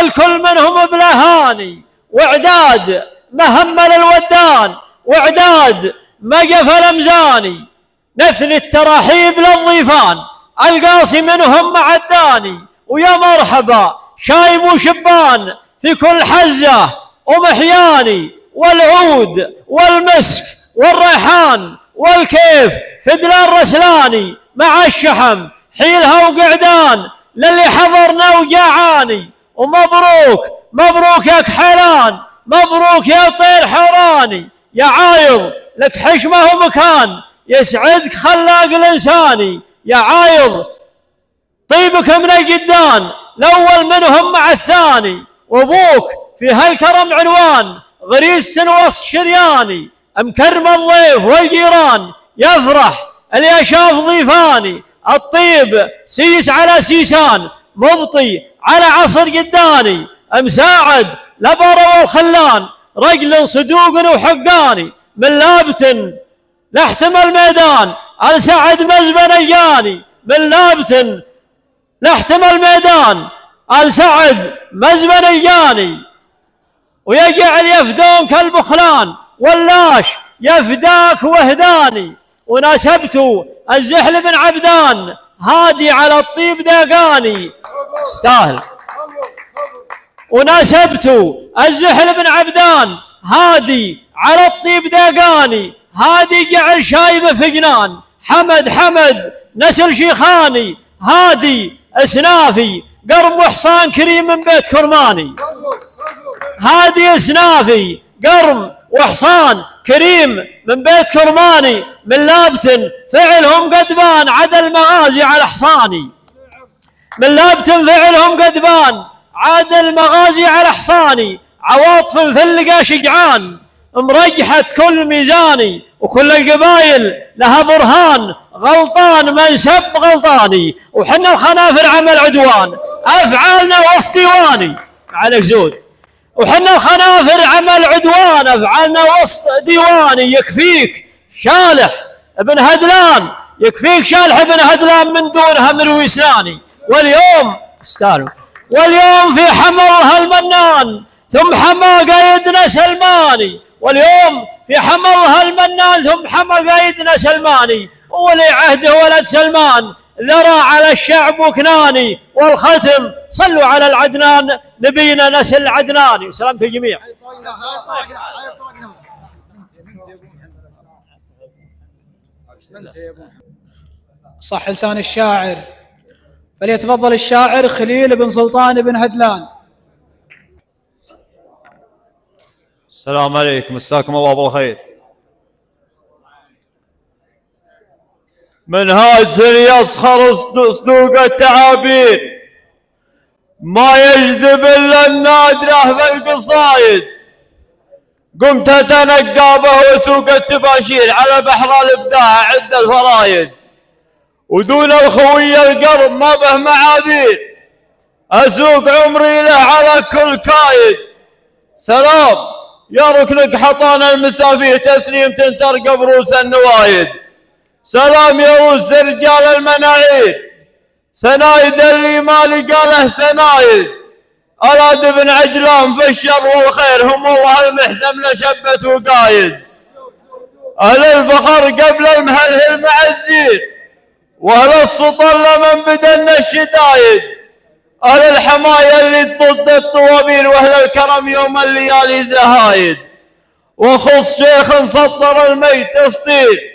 الكل منهم بلهاني وعداد مهمل الودان وعداد مقف الامزاني نثني التراحيب للضيفان القاصي منهم معداني ويا مرحبا شايب وشبان في كل حزه ومحياني والعود والمسك والريحان والكيف فدلان رسلاني مع الشحم حيلها وقعدان للي حضرنا وجاعاني ومبروك مبروك يا كحيلان مبروك يا طير حوراني يا عايض لك حشمه ومكان يسعدك خلاق الانساني يا عايض طيبك من الجدان الاول منهم مع الثاني وابوك في هالكرم عنوان غريس وسط شرياني مكرم الضيف والجيران يفرح اللي شاف ضيفاني الطيب سيس على سيسان مبطي على عصر جداني مساعد لبر والخلان رجل صدوق وحقاني من لابتن لحتم الميدان السعد مزبن الجاني من لابتن لحتم الميدان السعد مزبن الجاني ويجعل يفدونك البخلان ولاش يفداك وهداني وناسبت الزحل بن عبدان هادي على الطيب داقاني استاهل وناسبت الزحل بن عبدان هادي على الطيب داقاني هادي جعل شايبه في جنان حمد نسل شيخاني هادي اسنافي قرم وحصان كريم من بيت كرماني هادي اسنافي قرم وحصان كريم من بيت كرماني من لابتن فعلهم قدبان عدا المغازي على حصاني من لابتن فعلهم قدبان عاد المغازي على حصاني عواطف مفلقة شجعان مرجحت كل ميزاني وكل القبايل لها برهان غلطان من سب غلطاني وحنا الخنافر عمل عدوان أفعالنا وسط ديواني عليك زود وحنا الخنافر عمل عدوان أفعالنا وسط ديواني يكفيك شالح ابن هدلان يكفيك شالح ابن هدلان من دونها مرويساني واليوم استالوا واليوم في حملها المنان ثم حمى قايدنا سلماني واليوم في حملها المنان ثم حمى قايدنا سلماني ولي عهده ولد سلمان ذرى على الشعب وكناني والختم صلوا على العدنان نبينا نسل عدناني سلامة الجميع. صح لسان الشاعر فليتفضل الشاعر خليل بن سلطان بن هدلان. السلام عليكم مساكم الله بالخير. منهاج يسخر صدوق التعابير ما يجذب الا النادره في القصايد قمت اتنقى به وسوق التباشير على بحر الابداع عد الفرايد ودون الخوي القرب ما به معاذير اسوق عمري له على كل كايد سلام يا ركنك حطان المسافير تسليم ترقب روس النوايد سلام يا روس رجال المناعير سنايد اللي ما لقاله سنايد أراد بن عجلان في الشر والخير هم والله المحزم لشبت وقايد أهل الفخر قبل المهلهل مع الزير وأهل السطل لمن بدلنا الشدايد أهل الحماية اللي ضد الطوابير وأهل الكرم يوم الليالي زهايد وخص شيخ سطر الميت تسطير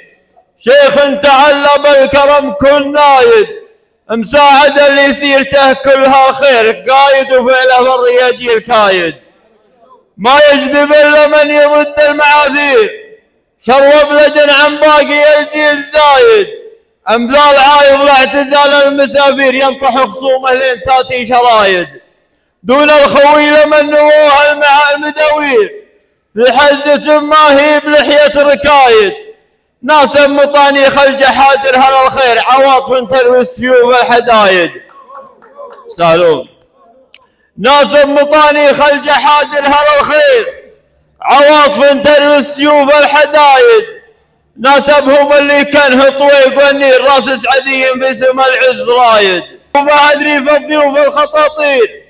شيخ تعلم الكرم كل نايد مساعد اللي سيرته كلها خير قايد وفعله في الرياجي الكايد ما يجذب الا من يضد المعاذير شروب لجن عن باقي الجيل زايد امثال عايض لاعتزال المسافير ينطح خصومه لين تاتي شرايد دون الخوي لمن نووها مع المداوير في حزة ما هي بلحية ركايد ناس مطاني خلج حادر هل الخير عواطف تروي السيوف الحدايد سالون ناس مطاني خلج حادر هل الخير عواطف تروي السيوف الحدايد ناسبهم اللي كان طويق والنير راس سعدي في سما العز رايد. وبعد ريف الضيوف الخطاطير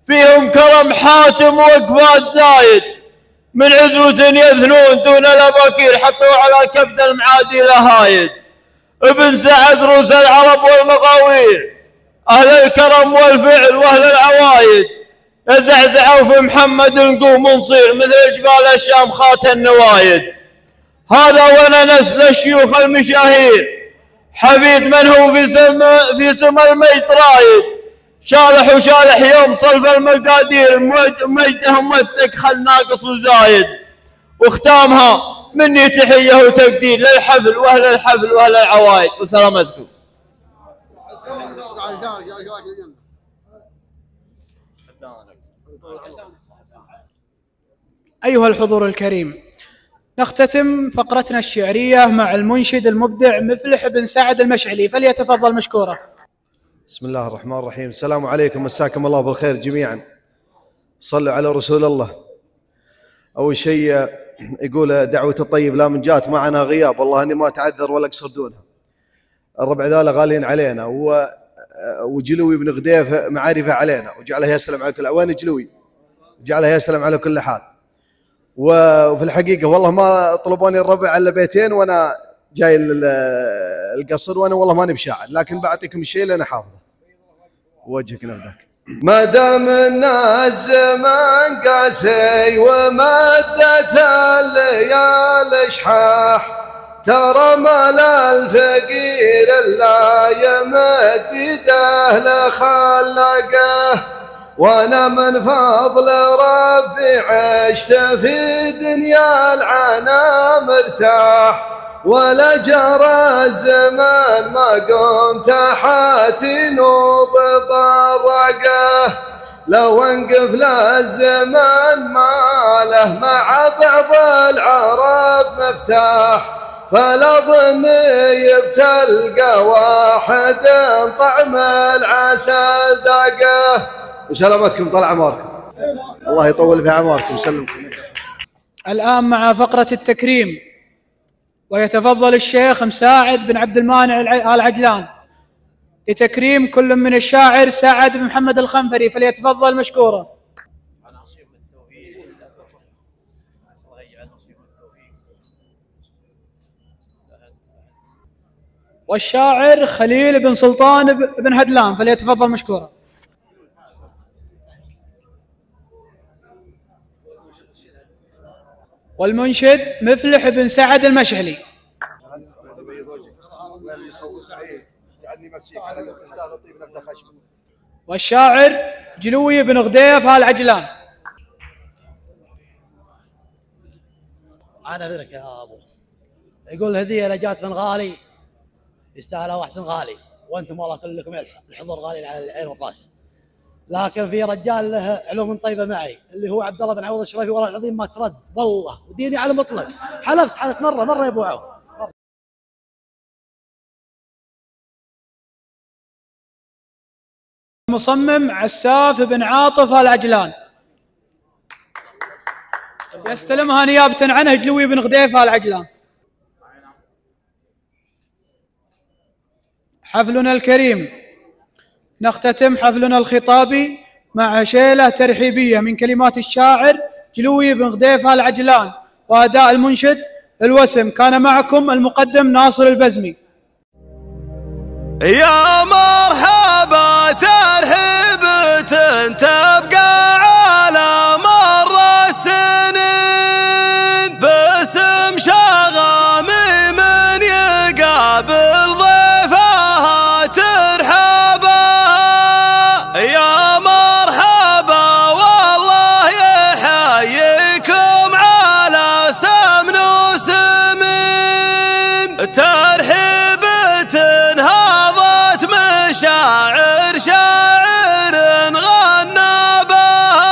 فيهم كرم حاتم وقفات زايد، من عزوة يثنون دون الأباكير حطوا على كبد المعادي لهايد. ابن سعد روس العرب والمغاوير أهل الكرم والفعل وأهل العوايد، يزعزعوا في محمد نقوم ونصير مثل جبال الشام خات النوايد. هذا وانا نسل الشيوخ المشاهير حفيد من هو في سما المجد رايد، شالح وشالح يوم صلب المقادير مجده موثق خل ناقص وزايد. واختامها مني تحيه وتقدير للحفل واهل الحفل واهل العوايد وسلامتكم. أيها الحضور الكريم، نختتم فقرتنا الشعرية مع المنشد المبدع مفلح بن سعد المشعلي، فليتفضل مشكورا. بسم الله الرحمن الرحيم. السلام عليكم، مساكم الله بالخير جميعا. صلوا على رسول الله. أول شيء يقول دعوة الطيب لا من جات معنا غياب، والله أني ما أتعذر ولا أقصر دونها. الربع ذولا غالين علينا وجلوي بن غديف معارفة علينا، وجعلها يسلم على كل وين جلوي وجعلها يسلم على كل حال. وفي الحقيقة والله ما طلبوني الربع إلا بيتين وأنا جاي القصر، وأنا والله ماني بشاعر، لكن بعطيكم الشيء اللي أنا حافظه. وجهك نفذك. ما دام الناس زمان قاسي ومدت الليالي شحاح، ترى مال الفقير لا يمد يده لخلقه، وانا من فضل ربي عشت في دنيا العنا مرتاح، ولا جرى الزمان ما قمت حاتي نوض برقه، لو انقفل الزمان ما له مع بعض العرب مفتاح، فلا ظني بتلقى واحد طعم العسل ذاقه. وسلامتكم طال عماركم، الله يطول في اعماركم ويسلمكم. الآن مع فقرة التكريم، ويتفضل الشيخ مساعد بن عبد المانع آل عجلان لتكريم كل من الشاعر سعد بن محمد الخنفري، فليتفضل مشكورا. والشاعر خليل بن سلطان بن هدلان، فليتفضل مشكورا. والمنشد مفلح بن سعد المشعلي. والشاعر جلوي بن غديف آل عجلان. أنا لك يا أبو، يقول هذه اللي جات من غالي يستاهلها واحد غالي، وأنتم والله كلكم الحضور غالي على العين والراس، لكن في رجال له علوم طيبه معي اللي هو عبد الله بن عوض الشريفي، والله العظيم ما ترد والله، وديني على مطلق، حلفت مره يا ابو عوض. مصمم عساف بن عاطف آل عجلان، يستلمها نيابه عنه جلوي بن غديف آل عجلان. حفلنا الكريم، نختتم حفلنا الخطابي مع شيلة ترحيبية من كلمات الشاعر جلوي بن غديف آل عجلان، وأداء المنشد الوسم. كان معكم المقدم ناصر البزمي. يا مرحبا ترحيبة تبقى على مر السنين، باسم شغامي من يقابل ضيفها ترحبا. يا مرحبا والله يحييكم على سمن وسمين، ترحيبة هضت مشاعر شاعر غنى بها.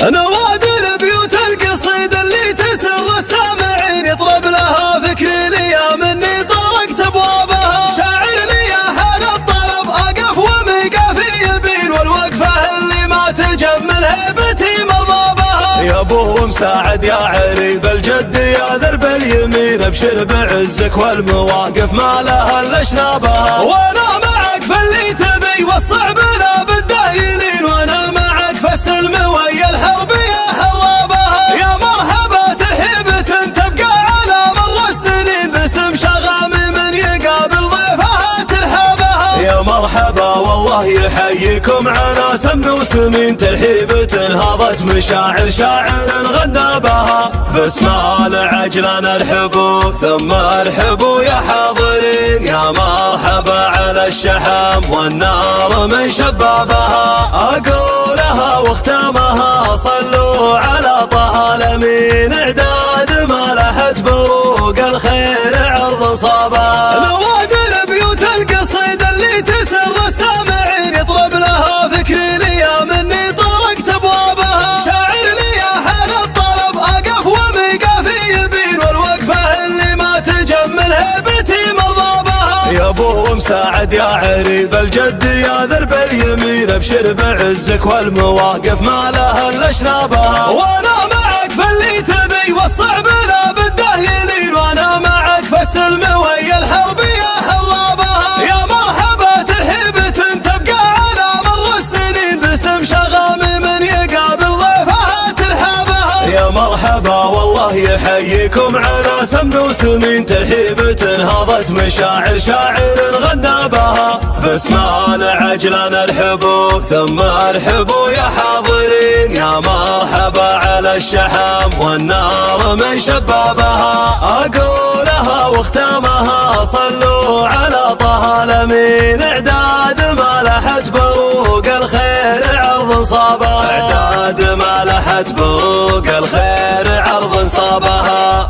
نوادي البيوت القصيد اللي تسر السامعين، يطرب لها فكري ليا مني طرقت ابوابها. شاعر ليا حال الطلب اقف وميقافي يبين، والوقفه اللي ما تجمل هيبتي مضابها. يا ابو مساعد يا عريب الجد يا درب اليمين، ابشر بعزك والمواقف ما لها الا شنابها. وانا معك في اللي تبي والصعب لا بده يلين، وانا معك في السلم ويا الحرب يا حرابها. يا مرحبا ترحيبة تبقى على مر السنين، باسم شغامي من يقابل ضيفها ترحابها. يا مرحبا والله يحييكم عناس وسمين، ترحيبة هضت مشاعر شاعر غنى بها. باسم العجلان ارحبوا ثم ارحبوا يا حاضرين، يا مرحبا على الشحم والنار من شبابها. اقولها واختامها صلوا على طه الامين، اعداد ما لحت بروق الخير عرض صابها. نوادي البيوت القصيد اللي تسر السامعين، يطرب لها فكري ليا مني طرقت ابوابها. شاعر لي حال الطلب اقف وميقافي يبين، والوقفه اللي ما تجمل هيبتي مرضابها. يا ابو مساعد يا عريب الجد يا درب اليمين، ابشر بعزك والمواقف ما لها الا شنابها. وانا معك في اللي تبي والصعب لا بده يلين، وانا معك في السلم ويا الحرب يا حرابها. يا مرحبا ترحيبة تبقى على مر السنين، باسم شغامي من يقابل ضيفها ترحابها. يا مرحبا والله يحييكم على سمن وسمين، ترحيبة هضت مشاعر شاعر غنى بها. باسم العجلان ارحبوا ثم ارحبوا يا حاضرين، يا مرحبا على الشحم والنار من شبابها. اقولها واختامها صلوا على طه الامين، اعداد ما لحت بروق الخير عرض صابها. اعداد ما لحت بروق الخير عرض صابها.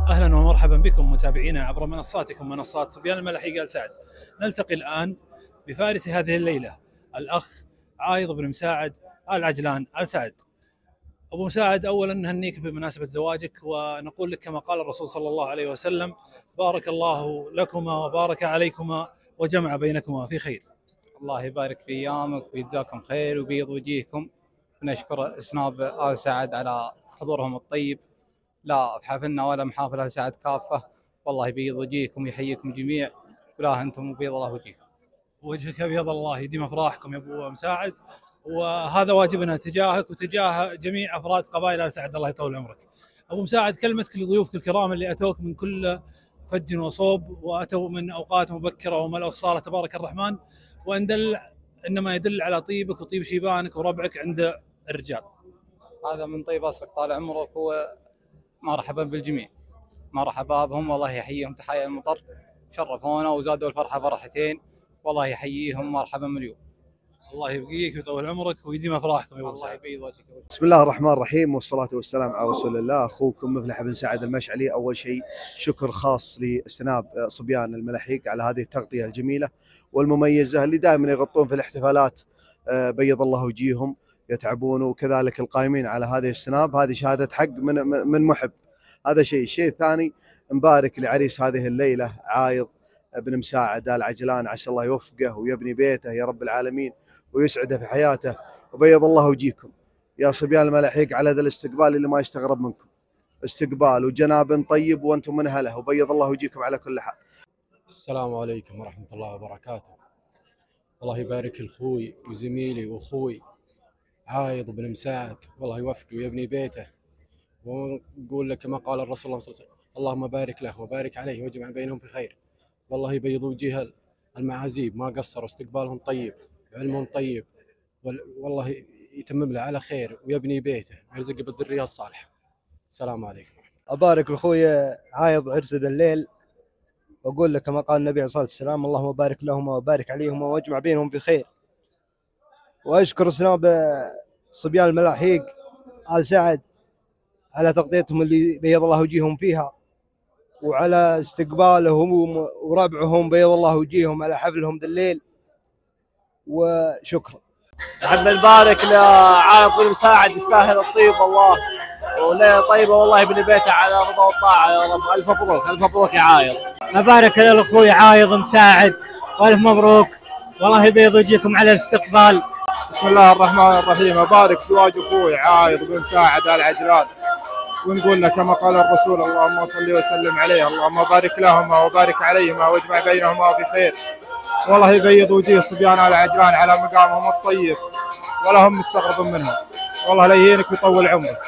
اهلا ومرحبا بكم متابعينا عبر منصاتكم منصات صبيان الملحي آل سعد. نلتقي الان بفارس هذه الليله الاخ عايض بن مساعد آل عجلان آل سعد. ابو مساعد، اولا نهنيك بمناسبه زواجك، ونقول لك كما قال الرسول صلى الله عليه وسلم: بارك الله لكما وبارك عليكما وجمع بينكما في خير. الله يبارك في ايامك ويجزاكم خير ويبيض وجيهكم. ونشكر اسناب آل سعد على حضورهم الطيب، لا بحفلنا ولا محافل آل سعد كافه. والله يبيض وجيهكم ويحييكم جميع، ولا انتم وبيض الله وجيهكم. وجهك ابيض، الله يديم افراحكم يا ابو مساعد، وهذا واجبنا تجاهك وتجاه جميع افراد قبائل آل سعد. الله يطول عمرك. ابو مساعد، كلمتك لضيوفك الكرام اللي اتوك من كل فج وصوب، واتوا من اوقات مبكره وملأوا الصاله تبارك الرحمن، وان دل انما يدل على طيبك وطيب شيبانك وربعك عند الرجال. هذا من طيب اصلك طال عمرك، ومرحبا بالجميع، مرحبا بهم، والله يحييهم تحيه المطر، شرفونا وزادوا الفرحه فرحتين، والله يحييهم مرحبا مليون. الله يبقيك ويطول عمرك ويديم افراحكم يا ابو مساعد. بسم الله الرحمن الرحيم، والصلاة والسلام على رسول الله. أخوكم مفلح بن سعد المشعلي. أول شيء شكر خاص لاستناب صبيان الملحيق على هذه التغطية الجميلة والمميزة اللي دائما يغطون في الاحتفالات، بيض الله وجيههم، يتعبون، وكذلك القائمين على هذه السناب. هذه شهادة حق من محب. هذا شيء. الشيء الثاني، نبارك لعريس هذه الليلة عايض بن مساعد آل عجلان، عسى الله يوفقه ويبني بيته يا رب العالمين ويسعده في حياته، وبيض الله وجيهكم يا صبيان الملحيق على ذا الاستقبال اللي ما يستغرب منكم. استقبال وجناب طيب وانتم من اهله، وبيض الله وجيهكم على كل حال. السلام عليكم ورحمة الله وبركاته. الله يبارك لأخوي وزميلي وأخوي عايض بن مساعد، والله يوفقه ويبني بيته، ونقول لك كما قال الرسول صلى الله عليه وسلم: اللهم بارك له وبارك عليه واجمع بينهم في خير. والله يبيض وجيه المعازيب، ما قصروا، استقبالهم طيب، علمهم طيب، والله يتمم له على خير ويبني بيته ويرزقه بالذريه الصالحه. السلام عليكم. ابارك لاخوي عايض عرس ذا الليل، واقول لك كما قال النبي عليه الصلاه والسلام: اللهم بارك لهما وبارك عليهما واجمع بينهم في خير. واشكر سناب صبيان الملاحيق آل سعد على تغطيتهم اللي بيض الله وجيههم فيها، وعلى استقبالهم وربعهم بيض الله وجيههم على حفلهم ذا الليل، وشكرا. نحب نبارك لعايض بن مساعد، يستاهل الطيب والله، وليه طيبه والله يبني بيته على رضا والطاعه يا رب. الف مبروك الف مبروك يا عايض. نبارك للاخوي عايض مساعد والف مبروك، والله يبيض وجهكم على الاستقبال، بسم الله الرحمن الرحيم. أبارك زواج أخوي عايض بن مساعد آل عجلان، ونقول له كما قال الرسول اللهم صل وسلم عليه، اللهم بارك لهما وبارك عليهما واجمع بينهما في خير. والله يبيض وجيه صبيان آل عجلان على مقامهم الطيب ولا هم مستغرب منهم، والله لا يهينك ويطول عمرك.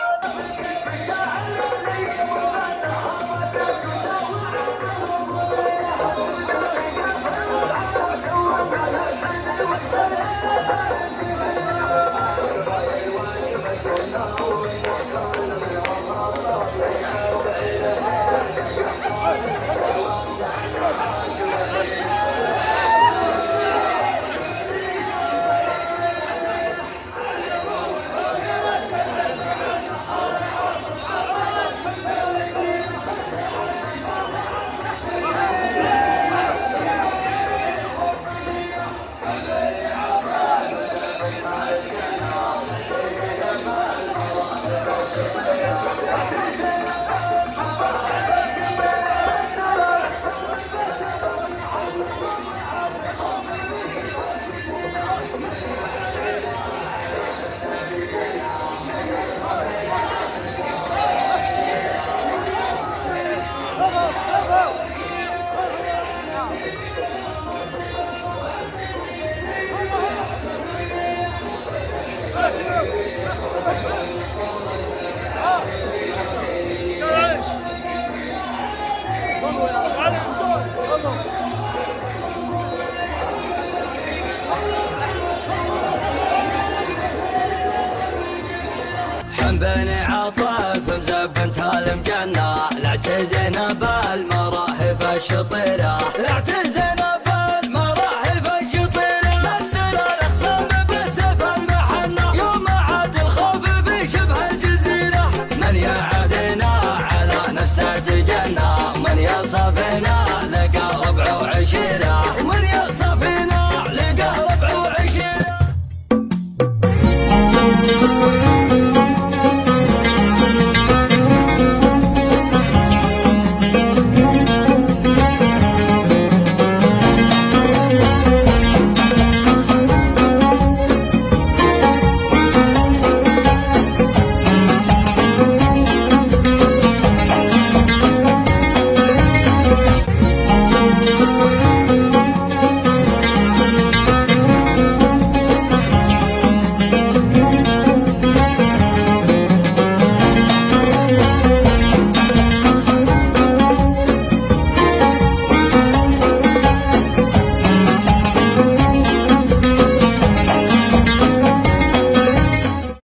بني عطاف مزبنت المجنة، لا تزين بالمراهب الشطيرة،